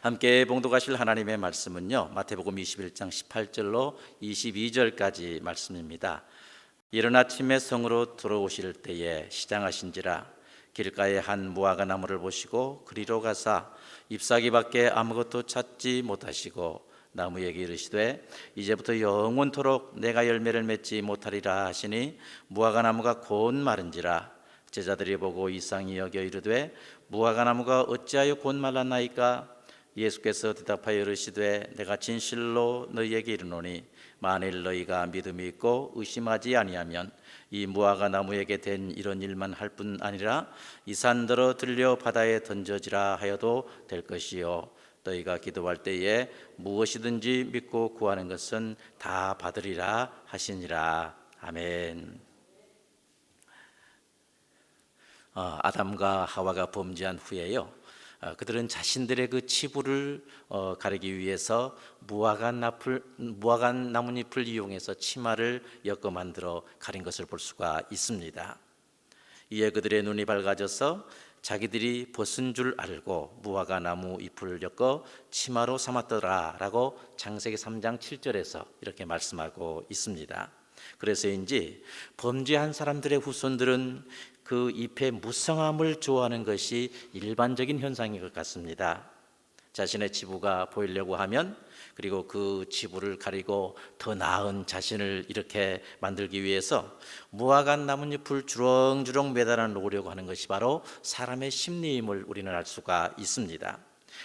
함께 봉독하실 하나님의 말씀은요, 마태복음 21장 18절로 22절까지 말씀입니다. 이른 아침에 성으로 들어오실 때에 시장하신지라 길가에 한 무화과 나무를 보시고 그리로 가사 잎사귀 밖에 아무것도 찾지 못하시고 나무에게 이르시되 이제부터 영원토록 내가 열매를 맺지 못하리라 하시니 무화과 나무가 곧 마른지라. 제자들이 보고 이상히 여겨 이르되 무화과 나무가 어찌하여 곧 말랐나이까? 예수께서 대답하여 이르시되 내가 진실로 너희에게 이르노니 만일 너희가 믿음이 있고 의심하지 아니하면 이 무화과 나무에게 된 이런 일만 할 뿐 아니라 이 산더러 들려 바다에 던져지라 하여도 될 것이요 너희가 기도할 때에 무엇이든지 믿고 구하는 것은 다 받으리라 하시니라. 아멘. 아담과 하와가 범죄한 후에요, 그들은 자신들의 그 치부를 가리기 위해서 무화과 나뭇잎을 이용해서 치마를 엮어 만들어 가린 것을 볼 수가 있습니다. 이에 그들의 눈이 밝아져서 자기들이 벗은 줄 알고 무화과 나무 잎을 엮어 치마로 삼았더라라고 창세기 3장 7절에서 이렇게 말씀하고 있습니다. 그래서인지 범죄한 사람들의 후손들은 그 잎의 무성함을 좋아하는 것이 일반적인 현상인 것 같습니다. 자신의 치부가 보이려고 하면, 그리고 그 치부를 가리고 더 나은 자신을 이렇게 만들기 위해서 무화과 나뭇잎을 주렁주렁 매달아 놓으려고 하는 것이 바로 사람의 심리임을 우리는 알 수가 있습니다.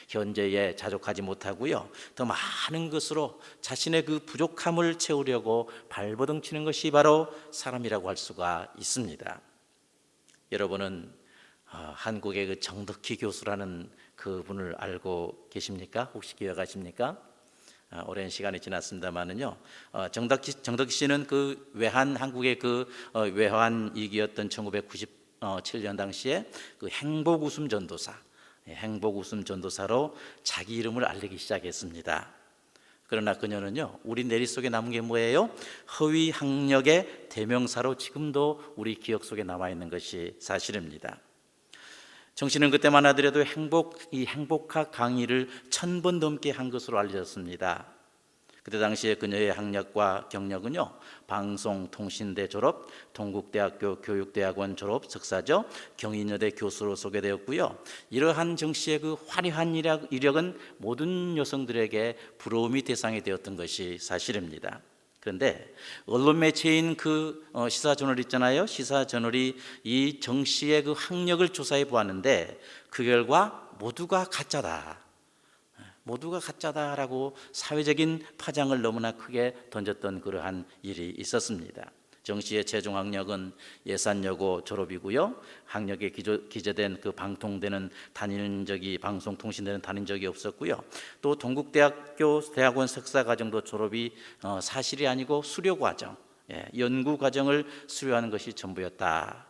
현재에 자족하지 못하고요, 더 많은 것으로 자신의 그 부족함을 채우려고 발버둥 치는 것이 바로 사람이라고 할 수가 있습니다. 여러분은 한국의 그 정덕희 교수라는 그분을 알고 계십니까? 혹시 기억하십니까? 오랜 시간이 지났습니다만은요, 정덕희 씨는 그 한국의 그 외환 위기였던 1997년 당시에 그 행복 웃음 전도사로 자기 이름을 알리기 시작했습니다. 그러나 그녀는요, 우리 내리 속에 남은 게 뭐예요? 허위 학력의 대명사로 지금도 우리 기억 속에 남아있는 것이 사실입니다. 정 씨는 그때만 하더라도 행복학 강의를 1000번 넘게 한 것으로 알려졌습니다. 그때 당시에 그녀의 학력과 경력은요, 방송통신대 졸업, 동국대학교 교육대학원 졸업 석사죠, 경인여대 교수로 소개되었고요. 이러한 정 씨의 그 화려한 이력은 모든 여성들에게 부러움이 대상이 되었던 것이 사실입니다. 그런데 언론 매체인 그 시사저널 있잖아요. 시사저널이 이 정 씨의 그 학력을 조사해 보았는데 그 결과 모두가 가짜다라고 사회적인 파장을 너무나 크게 던졌던 그러한 일이 있었습니다. 정 씨의 최종 학력은 예산여고 졸업이고요, 학력에 기재된 그 방통대는 방송통신대는 다닌 적이 없었고요, 또 동국대학교 대학원 석사과정도 졸업이 사실이 아니고 수료과정, 연구과정을 수료하는 것이 전부였다.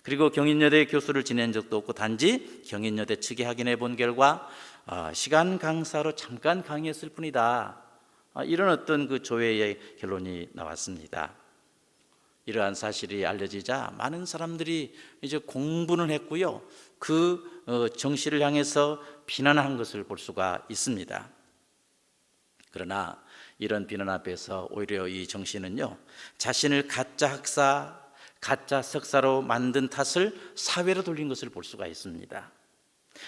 그리고 경인여대 교수를 지낸 적도 없고 단지 경인여대 측이 확인해 본 결과 시간 강사로 잠깐 강의했을 뿐이다, 이런 어떤 그 조회의 결론이 나왔습니다. 이러한 사실이 알려지자 많은 사람들이 이제 공분을 했고요, 그 정 씨를 향해서 비난한 것을 볼 수가 있습니다. 그러나 이런 비난 앞에서 오히려 이 정 씨는요, 자신을 가짜 학사, 가짜 석사로 만든 탓을 사회로 돌린 것을 볼 수가 있습니다.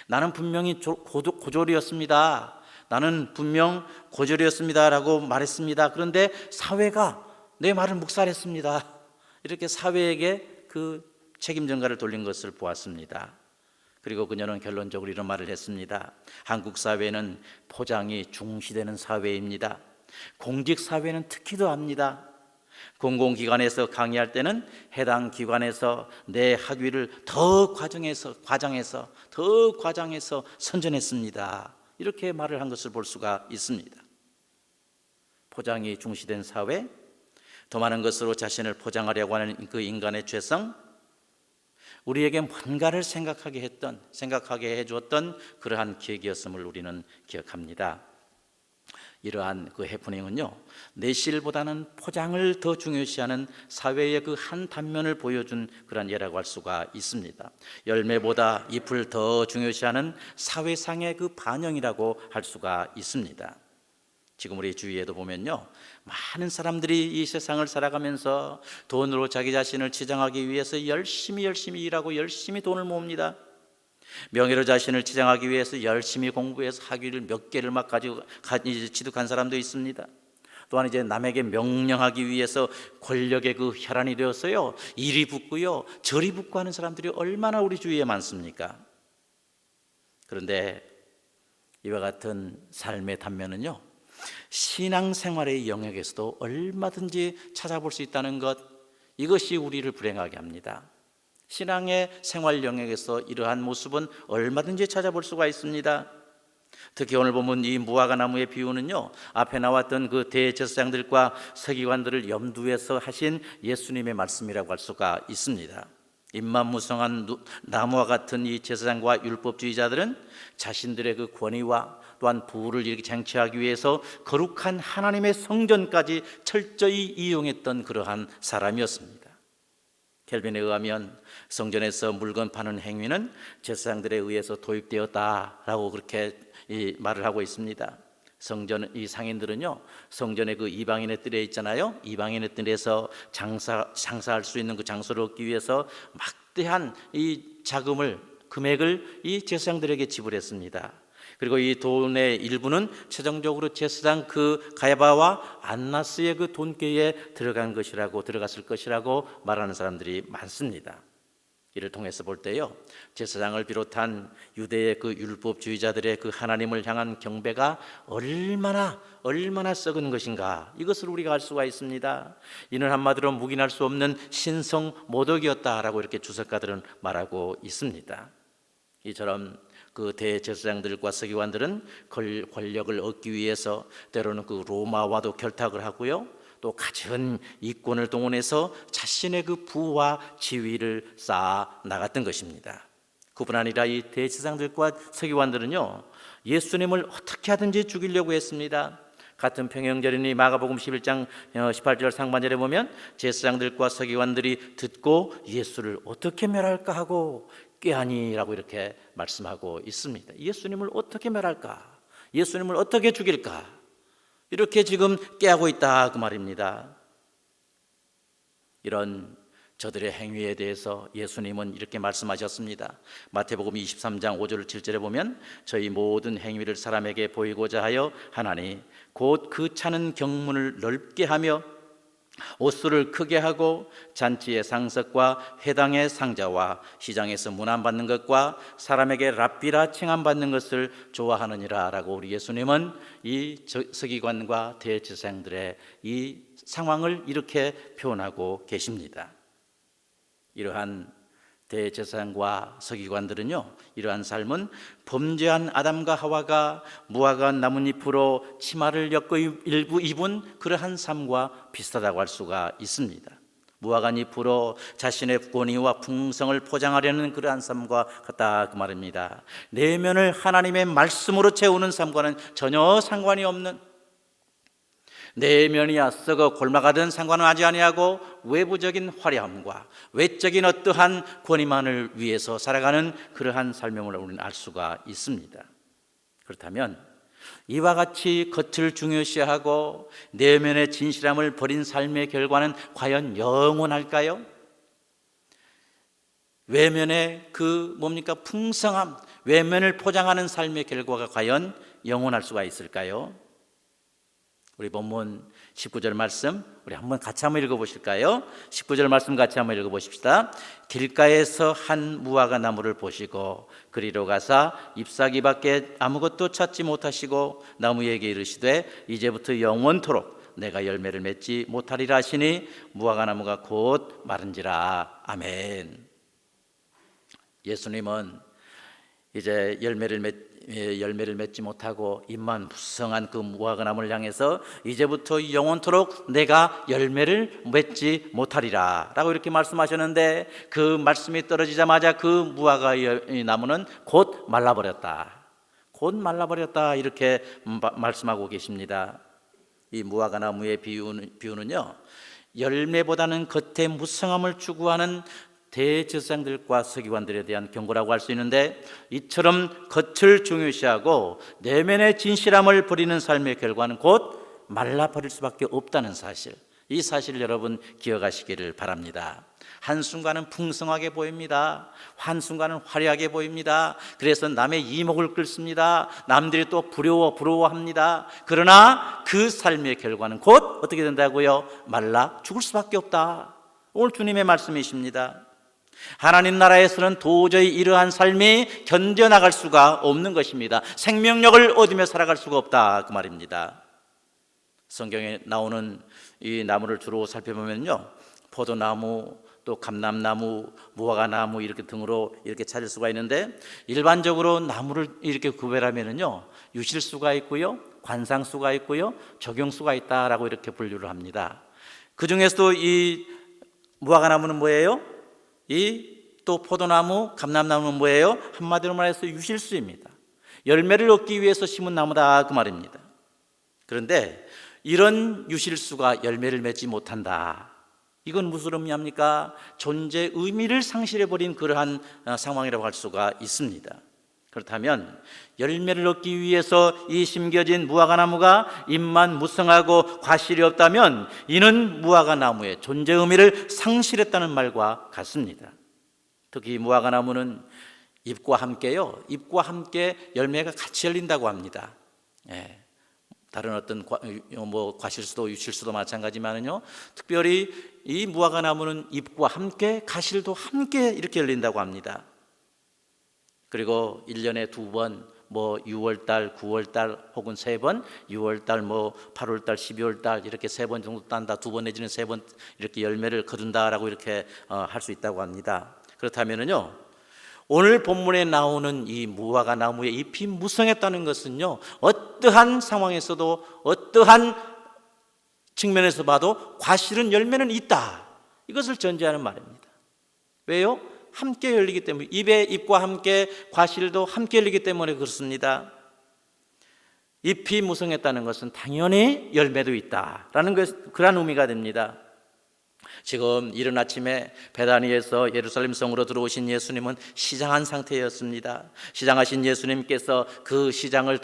나는 분명히 고졸이었습니다. 나는 분명 고졸이었습니다라고 말했습니다. 그런데 사회가 내 말을 묵살했습니다. 이렇게 사회에게 그 책임 전가를 돌린 것을 보았습니다. 그리고 그녀는 결론적으로 이런 말을 했습니다. 한국 사회는 포장이 중시되는 사회입니다. 공직 사회는 특히 더합니다. 공공기관에서 강의할 때는 해당 기관에서 내 학위를 더 과장해서 선전했습니다. 이렇게 말을 한 것을 볼 수가 있습니다. 포장이 중시된 사회, 더 많은 것으로 자신을 포장하려고 하는 그 인간의 죄성, 우리에게 뭔가를 생각하게 해주었던 그러한 계기였음을 우리는 기억합니다. 이러한 그 해프닝은요, 내실보다는 포장을 더 중요시하는 사회의 그 한 단면을 보여준 그런 예라고 할 수가 있습니다. 열매보다 잎을 더 중요시하는 사회상의 그 반영이라고 할 수가 있습니다. 지금 우리 주위에도 보면요, 많은 사람들이 이 세상을 살아가면서 돈으로 자기 자신을 치장하기 위해서 열심히 일하고 열심히 돈을 모읍니다. 명예로 자신을 치장하기 위해서 열심히 공부해서 학위를 몇 개를 막 가지고 취득한 사람도 있습니다. 또한 이제 남에게 명령하기 위해서 권력의 그 혈안이 되어서요, 이리 붙고요 저리 붙고 하는 사람들이 얼마나 우리 주위에 많습니까? 그런데 이와 같은 삶의 단면은요, 신앙생활의 영역에서도 얼마든지 찾아볼 수 있다는 것, 이것이 우리를 불행하게 합니다. 신앙의 생활 영역에서 이러한 모습은 얼마든지 찾아볼 수가 있습니다. 특히 오늘 보면 이 무화과 나무의 비유는요, 앞에 나왔던 그 대제사장들과 서기관들을 염두에서 하신 예수님의 말씀이라고 할 수가 있습니다. 입만무성한 나무와 같은 이 제사장과 율법주의자들은 자신들의 그 권위와 또한 부를 이렇게 쟁취하기 위해서 거룩한 하나님의 성전까지 철저히 이용했던 그러한 사람이었습니다. 켈빈에 의하면 성전에서 물건 파는 행위는 제사장들에 의해서 도입되었다라고 그렇게 말을 하고 있습니다. 성전 이 상인들은요, 성전의 그 이방인의 뜰에 있잖아요. 이방인의 뜰에서 장사할 수 있는 그 장소를 얻기 위해서 막대한 이 자금을 금액을 이 제사장들에게 지불했습니다. 그리고 이 돈의 일부는 최종적으로 제사장 그 가야바와 안나스의 그 돈궤에 들어갔을 것이라고 말하는 사람들이 많습니다. 이를 통해서 볼 때요, 제사장을 비롯한 유대의 그 율법주의자들의 그 하나님을 향한 경배가 얼마나 썩은 것인가, 이것을 우리가 알 수가 있습니다. 이는 한마디로 묵인할 수 없는 신성 모독이었다라고 이렇게 주석가들은 말하고 있습니다. 이처럼 그 대제사장들과 서기관들은 권력을 얻기 위해서 때로는 그 로마와도 결탁을 하고요, 또 갖은 이권을 동원해서 자신의 그 부와 지위를 쌓아 나갔던 것입니다. 그뿐 아니라 이 대제사장들과 서기관들은요, 예수님을 어떻게 하든지 죽이려고 했습니다. 같은 평행절이니 마가복음 11장 18절 상반절에 보면 제사장들과 서기관들이 듣고 예수를 어떻게 멸할까 하고 꾀하니라고 이렇게 말씀하고 있습니다. 예수님을 어떻게 멸할까? 예수님을 어떻게 죽일까? 이렇게 지금 꾀하고 있다 그 말입니다. 이런 저들의 행위에 대해서 예수님은 이렇게 말씀하셨습니다. 마태복음 23장 5절 7절에 보면 저희 모든 행위를 사람에게 보이고자 하여 하나니 곧 그 차는 경문을 넓게 하며 옷수를 크게 하고 잔치의 상석과 회당의 상자와 시장에서 문안받는 것과 사람에게 랍비라 칭함받는 것을 좋아하느니라 라고 우리 예수님은 이 서기관과 대제사장들의 이 상황을 이렇게 표현하고 계십니다. 이러한 대제사장과 서기관들은요, 이러한 삶은 범죄한 아담과 하와가 무화과 나뭇잎으로 치마를 엮어 일부 입은 그러한 삶과 비슷하다고 할 수가 있습니다. 무화과 잎으로 자신의 권위와 풍성을 포장하려는 그러한 삶과 같다 그 말입니다. 내면을 하나님의 말씀으로 채우는 삶과는 전혀 상관이 없는, 내면이야 썩어 골마가든 상관은 하지 아니하고 외부적인 화려함과 외적인 어떠한 권위만을 위해서 살아가는 그러한 삶을 우리는 알 수가 있습니다. 그렇다면 이와 같이 겉을 중요시하고 내면의 진실함을 버린 삶의 결과는 과연 영원할까요? 외면의 그 풍성함, 외면을 포장하는 삶의 결과가 과연 영원할 수가 있을까요? 우리 본문 19절 말씀 우리 한번 같이 한번 읽어보실까요? 19절 말씀 같이 한번 읽어보십시다. 길가에서 한 무화과 나무를 보시고 그리로 가사 잎사귀밖에 아무것도 찾지 못하시고 나무에게 이르시되 이제부터 영원토록 내가 열매를 맺지 못하리라 하시니 무화과 나무가 곧 마른지라. 아멘. 예수님은 이제 열매를 맺지 못하고 잎만 무성한 그 무화과 나무를 향해서 이제부터 영원토록 내가 열매를 맺지 못하리라 라고 이렇게 말씀하셨는데, 그 말씀이 떨어지자마자 그 무화과 나무는 곧 말라버렸다. 곧 말라버렸다 이렇게 말씀하고 계십니다. 이 무화과 나무의 비유는요, 열매보다는 겉의 무성함을 추구하는 대제사장들과 서기관들에 대한 경고라고 할 수 있는데, 이처럼 겉을 중요시하고 내면의 진실함을 버리는 삶의 결과는 곧 말라버릴 수밖에 없다는 사실, 이 사실을 여러분 기억하시기를 바랍니다. 한순간은 풍성하게 보입니다. 한순간은 화려하게 보입니다. 그래서 남의 이목을 끌습니다. 남들이 또 부러워합니다. 그러나 그 삶의 결과는 곧 어떻게 된다고요? 말라 죽을 수밖에 없다. 오늘 주님의 말씀이십니다. 하나님 나라에서는 도저히 이러한 삶이 견뎌나갈 수가 없는 것입니다. 생명력을 얻으며 살아갈 수가 없다, 그 말입니다. 성경에 나오는 이 나무를 주로 살펴보면요, 포도나무, 또 감람나무, 무화과나무 이렇게 등으로 이렇게 찾을 수가 있는데, 일반적으로 나무를 이렇게 구별하면은요, 유실수가 있고요, 관상수가 있고요, 적용수가 있다라고 이렇게 분류를 합니다. 그 중에서도 이 무화과나무는 뭐예요? 또 포도나무, 감람나무는 뭐예요? 한마디로 말해서 유실수입니다. 열매를 얻기 위해서 심은 나무다, 그 말입니다. 그런데 이런 유실수가 열매를 맺지 못한다, 이건 무슨 의미합니까? 존재 의미를 상실해버린 그러한 상황이라고 할 수가 있습니다. 그렇다면 열매를 얻기 위해서 이 심겨진 무화과나무가 잎만 무성하고 과실이 없다면 이는 무화과나무의 존재 의미를 상실했다는 말과 같습니다. 특히 무화과나무는 잎과 함께요, 잎과 함께 열매가 같이 열린다고 합니다. 다른 어떤 과실수도 유실수도 마찬가지만은요, 특별히 이 무화과나무는 잎과 함께 가실도 함께 이렇게 열린다고 합니다. 그리고 1년에 2번 6월달, 9월달 혹은 3번, 6월달, 8월달, 12월달 이렇게 3번 정도 딴다, 2번 내지는 3번 이렇게 열매를 거둔다라고 이렇게 할 수 있다고 합니다. 그렇다면은요, 오늘 본문에 나오는 이 무화과 나무의 잎이 무성했다는 것은요, 어떠한 상황에서도 어떠한 측면에서 봐도 과실은 열매는 있다, 이것을 전제하는 말입니다. 왜요? 함께 열리기 때문에, 잎과 함께 과실도 함께 열리기 때문에 그렇습니다. 잎이 무성했다는 것은 당연히 열매도 있다라는 그런 의미가 됩니다. 지금 이른 아침에 베다니에서 예루살렘 성으로 들어오신 예수님은 시장한 상태였습니다. 시장하신 예수님께서 그 시장길을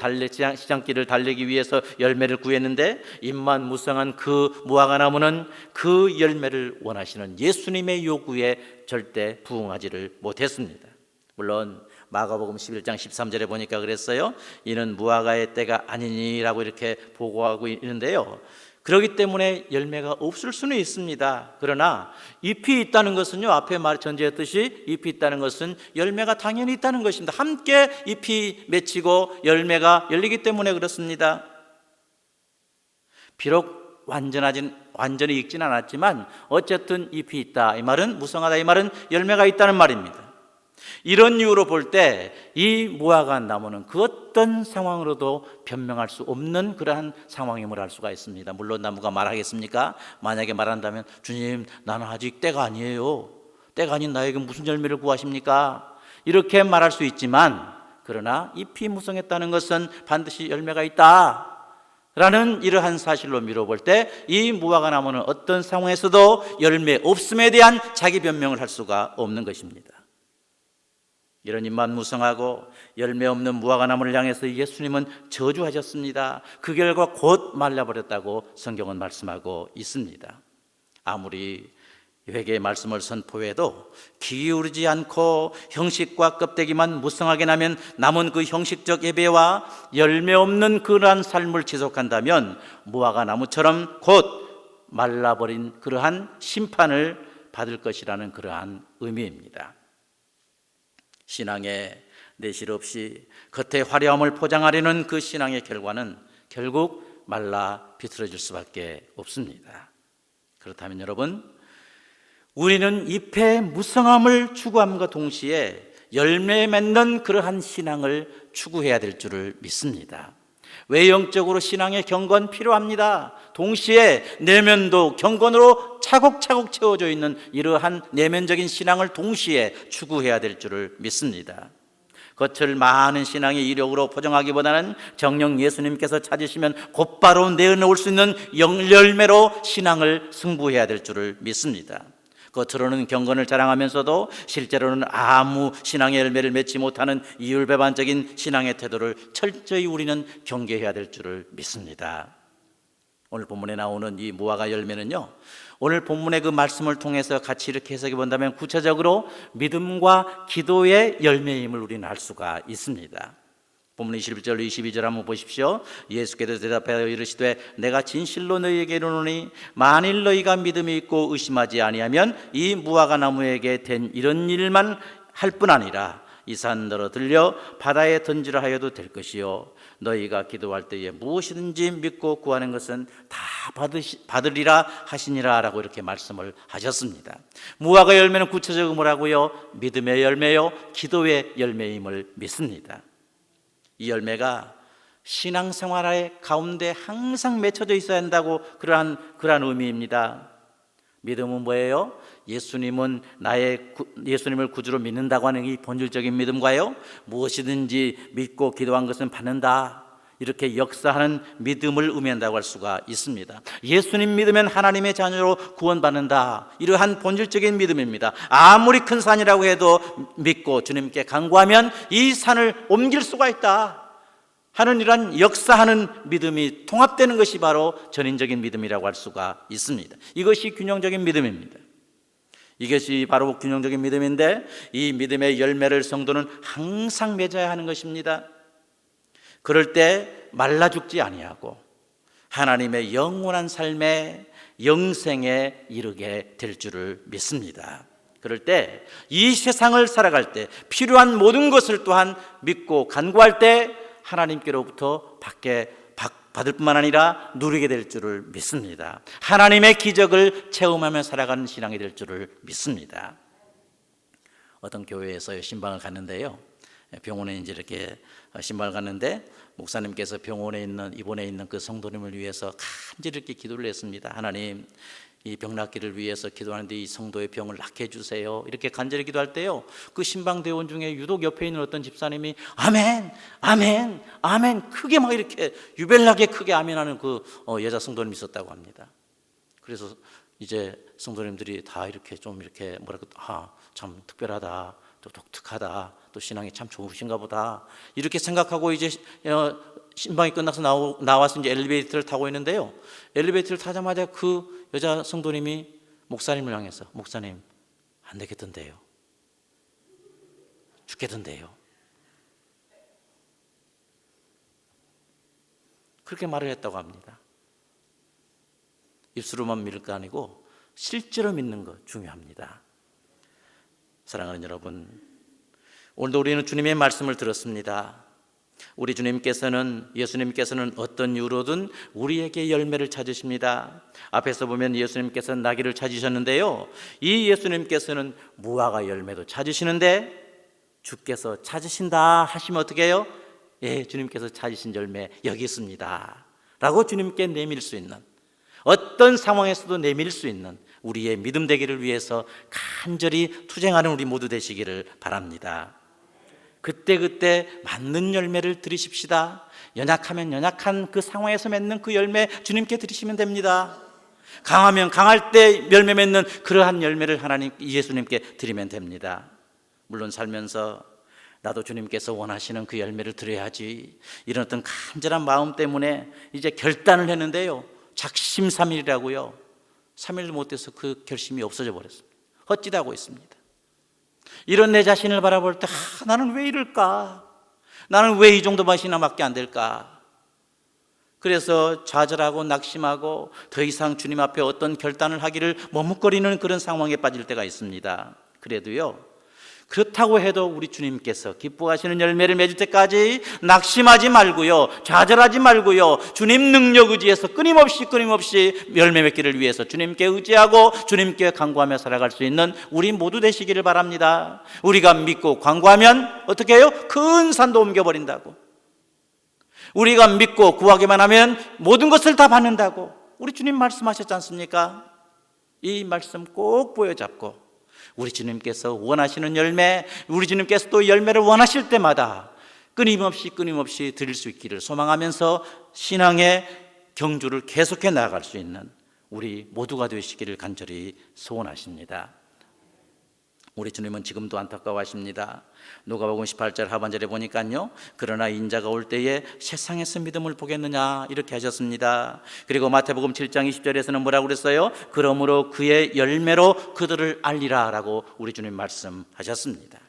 달리기 위해서 열매를 구했는데, 잎만 무성한 그 무화과나무는 그 열매를 원하시는 예수님의 요구에 절대 부응하지를 못했습니다. 물론 마가복음 11장 13절에 보니까 그랬어요. 이는 무화과의 때가 아니니라고 이렇게 보고하고 있는데요, 그렇기 때문에 열매가 없을 수는 있습니다. 그러나 잎이 있다는 것은요, 앞에 전제했듯이 잎이 있다는 것은 열매가 당연히 있다는 것입니다. 함께 잎이 맺히고 열매가 열리기 때문에 그렇습니다. 비록 완전히 익진 않았지만 어쨌든 잎이 있다, 이 말은 무성하다, 이 말은 열매가 있다는 말입니다. 이런 이유로 볼 때 이 무화과 나무는 그 어떤 상황으로도 변명할 수 없는 그러한 상황임을 알 수가 있습니다. 물론 나무가 말하겠습니까? 만약에 말한다면, 주님, 나는 아직 때가 아니에요, 때가 아닌 나에게 무슨 열매를 구하십니까? 이렇게 말할 수 있지만, 그러나 잎이 무성했다는 것은 반드시 열매가 있다 라는 이러한 사실로 미뤄볼 때 이 무화과 나무는 어떤 상황에서도 열매 없음에 대한 자기 변명을 할 수가 없는 것입니다. 이런 잎만 무성하고 열매 없는 무화과 나무를 향해서 예수님은 저주하셨습니다. 그 결과 곧 말라버렸다고 성경은 말씀하고 있습니다. 아무리 회개의 말씀을 선포해도 귀 기울이지 않고 형식과 껍데기만 무성하게 나면 남은 그 형식적 예배와 열매 없는 그러한 삶을 지속한다면 무화과 나무처럼 곧 말라버린 그러한 심판을 받을 것이라는 그러한 의미입니다. 신앙에 내실 없이 겉의 화려함을 포장하려는 그 신앙의 결과는 결국 말라 비틀어질 수밖에 없습니다. 그렇다면 여러분, 우리는 잎의 무성함을 추구함과 동시에 열매 맺는 그러한 신앙을 추구해야 될 줄을 믿습니다. 외형적으로 신앙의 경건 필요합니다. 동시에 내면도 경건으로 차곡차곡 채워져 있는 이러한 내면적인 신앙을 동시에 추구해야 될 줄을 믿습니다. 겉을 많은 신앙의 이력으로 포장하기보다는 정녕 예수님께서 찾으시면 곧바로 내어놓을 수 있는 열매로 신앙을 승부해야 될 줄을 믿습니다. 겉으로는 경건을 자랑하면서도 실제로는 아무 신앙의 열매를 맺지 못하는 이율배반적인 신앙의 태도를 철저히 우리는 경계해야 될 줄을 믿습니다. 오늘 본문에 나오는 이 무화과 열매는요, 오늘 본문의 그 말씀을 통해서 같이 이렇게 해석해 본다면 구체적으로 믿음과 기도의 열매임을 우리는 알 수가 있습니다. 본문 21절 22절 한번 보십시오. 예수께서 대답하여 이르시되 내가 진실로 너희에게 이르노니 만일 너희가 믿음이 있고 의심하지 아니하면 이 무화과 나무에게 된 이런 일만 할 뿐 아니라 이 산 너로 들려 바다에 던지라 하여도 될 것이요 너희가 기도할 때에 무엇이든지 믿고 구하는 것은 다 받으리라 하시니라 라고 이렇게 말씀을 하셨습니다. 무화과 열매는 구체적으로 뭐라고요? 믿음의 열매요, 기도의 열매임을 믿습니다. 이 열매가 신앙생활의 가운데 항상 맺혀져 있어야 한다고 그러한 의미입니다. 믿음은 뭐예요? 예수님을 구주로 믿는다고 하는 이 본질적인 믿음과요, 무엇이든지 믿고 기도한 것은 받는다, 이렇게 역사하는 믿음을 의미한다고 할 수가 있습니다. 예수님 믿으면 하나님의 자녀로 구원받는다, 이러한 본질적인 믿음입니다. 아무리 큰 산이라고 해도 믿고 주님께 간구하면 이 산을 옮길 수가 있다 하는 이러한 역사하는 믿음이 통합되는 것이 바로 전인적인 믿음이라고 할 수가 있습니다. 이것이 균형적인 믿음입니다. 이것이 바로 균형적인 믿음인데, 이 믿음의 열매를 성도는 항상 맺어야 하는 것입니다. 그럴 때 말라 죽지 아니하고 하나님의 영원한 삶의 영생에 이르게 될 줄을 믿습니다. 그럴 때 이 세상을 살아갈 때 필요한 모든 것을 또한 믿고 간구할 때 하나님께로부터 받을 뿐만 아니라 누리게 될 줄을 믿습니다. 하나님의 기적을 체험하며 살아가는 신앙이 될 줄을 믿습니다. 어떤 교회에서 신방을 갔는데요, 병원에 이제 이렇게 신방을 갔는데 목사님께서 입원해 있는 그 성도님을 위해서 간절히 이렇게 기도를 했습니다. 하나님, 이 병 낫기를 위해서 기도하는데 이 성도의 병을 낫게 해주세요. 이렇게 간절히 기도할 때요, 그 신방대원 중에 유독 옆에 있는 어떤 집사님이 아멘, 아멘, 아멘 크게 막 이렇게 유별나게 크게 아멘하는 그 여자 성도님이 있었다고 합니다. 그래서 이제 성도님들이 다 이렇게 좀 이렇게 참 특별하다, 또 독특하다, 또 신앙이 참 좋으신가 보다 이렇게 생각하고 이제 신방이 끝나서 나와서 이제 엘리베이터를 타고 있는데요, 엘리베이터를 타자마자 그 여자 성도님이 목사님을 향해서 목사님, 안 되겠던데요, 죽겠던데요, 그렇게 말을 했다고 합니다. 입술로만 믿을 거 아니고 실제로 믿는 것 중요합니다. 사랑하는 여러분, 오늘도 우리는 주님의 말씀을 들었습니다. 우리 예수님께서는 어떤 이유로든 우리에게 열매를 찾으십니다. 앞에서 보면 예수님께서는 나귀를 찾으셨는데요, 이 예수님께서는 무화과 열매도 찾으시는데 주께서 찾으신다 하시면 어떻게 해요? 예, 주님께서 찾으신 열매 여기 있습니다 라고 주님께 내밀 수 있는, 어떤 상황에서도 내밀 수 있는 우리의 믿음 되기를 위해서 간절히 투쟁하는 우리 모두 되시기를 바랍니다. 그때 맞는 열매를 드리십시다. 연약하면 연약한 그 상황에서 맺는 그 열매 주님께 드리시면 됩니다. 강하면 강할 때 열매 맺는 그러한 열매를 예수님께 드리면 됩니다. 물론 살면서 나도 주님께서 원하시는 그 열매를 드려야지, 이런 어떤 간절한 마음 때문에 이제 결단을 했는데요, 작심삼일이라고요, 3일도 못해서 그 결심이 없어져 버렸습니다. 헛짓하고 있습니다. 이런 내 자신을 바라볼 때 나는 왜 이럴까? 나는 왜 이 정도 맛이나밖에 안 될까? 그래서 좌절하고 낙심하고 더 이상 주님 앞에 어떤 결단을 하기를 머뭇거리는 그런 상황에 빠질 때가 있습니다. 그래도요, 그렇다고 해도 우리 주님께서 기뻐하시는 열매를 맺을 때까지 낙심하지 말고요, 좌절하지 말고요, 주님 능력 의지해서 끊임없이 열매 맺기를 위해서 주님께 의지하고 주님께 간구하며 살아갈 수 있는 우리 모두 되시기를 바랍니다. 우리가 믿고 간구하면 어떻게 해요? 큰 산도 옮겨버린다고. 우리가 믿고 구하기만 하면 모든 것을 다 받는다고 우리 주님 말씀하셨지 않습니까? 이 말씀 꼭 보여잡고 우리 주님께서 원하시는 열매, 우리 주님께서 또 열매를 원하실 때마다 끊임없이 드릴 수 있기를 소망하면서 신앙의 경주를 계속해 나아갈 수 있는 우리 모두가 되시기를 간절히 소원하십니다. 우리 주님은 지금도 안타까워하십니다. 누가복음 18절 하반절에 보니까요, 그러나 인자가 올 때에 세상에서 믿음을 보겠느냐 이렇게 하셨습니다. 그리고 마태복음 7장 20절에서는 뭐라고 그랬어요? 그러므로 그의 열매로 그들을 알리라 라고 우리 주님 말씀하셨습니다.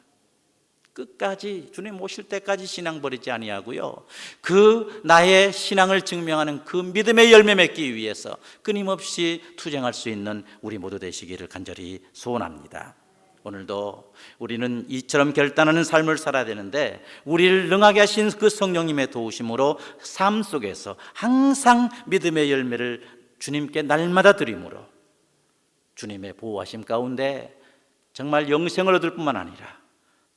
끝까지 주님 오실 때까지 신앙 버리지 아니하고요, 그 나의 신앙을 증명하는 그 믿음의 열매 맺기 위해서 끊임없이 투쟁할 수 있는 우리 모두 되시기를 간절히 소원합니다. 오늘도 우리는 이처럼 결단하는 삶을 살아야 되는데, 우리를 능하게 하신 그 성령님의 도우심으로 삶 속에서 항상 믿음의 열매를 주님께 날마다 드림으로 주님의 보호하심 가운데 정말 영생을 얻을 뿐만 아니라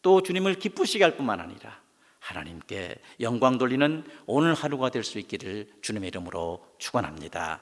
또 주님을 기쁘시게 할 뿐만 아니라 하나님께 영광 돌리는 오늘 하루가 될 수 있기를 주님의 이름으로 축원합니다.